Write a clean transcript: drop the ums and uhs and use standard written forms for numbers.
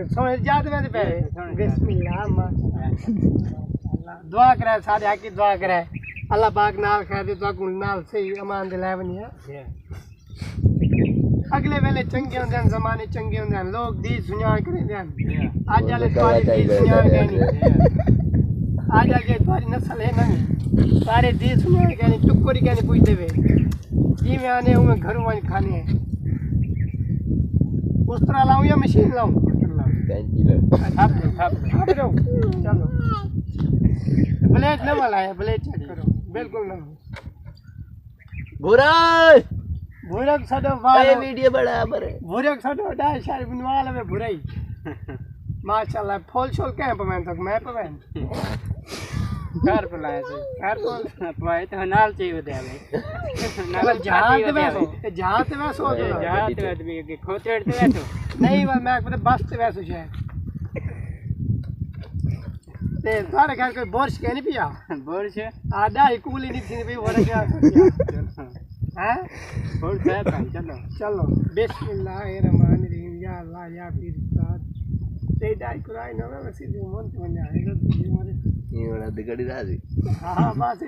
समझ जाते में पे बिस्मिल्लाह माशाअल्लाह दुआ करे सारे आकी दुआ करे अल्लाह पाक नाल खैर दे तो कुल नाल सही अमान दे ले बनी है अगले वेले चंगे होंदे जमाने चंगे होंदे लोग दी सुनान करदे आज वाले सारे दी सुनान कहनी आज आगे तुम्हारी नस्ल है नहीं सारे दी सुनान कहनी टुकड़ी कहनी पूछ देवे जी में आने हूं घरों में खाने हैं उस तरह लाऊं या मशीन लाऊं चलो ब्लेड न वाला है ब्लेड चेक करो बिल्कुल ना बुरा भूरक साडो वाला वीडियो बराबर है भूरक साडो डा शायर बनवाला में भुराई माशाल्लाह फुल शोल के पवन तक मैं पवन घर पलाया से घर पवाए तो नाल चाहिए दे भाई नाल जहां ते वैसो जहां ते भी के खोतेड़ ते वैसो नहीं मैं पता बस ते वैसो शायद ते तारे घर कोई बोर्श के नहीं पिया बोर्श आधा ही कूली नहीं थी भाई वरा क्या हैं बोल से चलो चलो बिस्मिल्लाहिर्रहमानिर्रहीम या अल्लाह या पीर साथ ते डाई कुराई ना मैं सीधे मन तो बन जाएगा ये वाला दिगड़ी राजी हां बस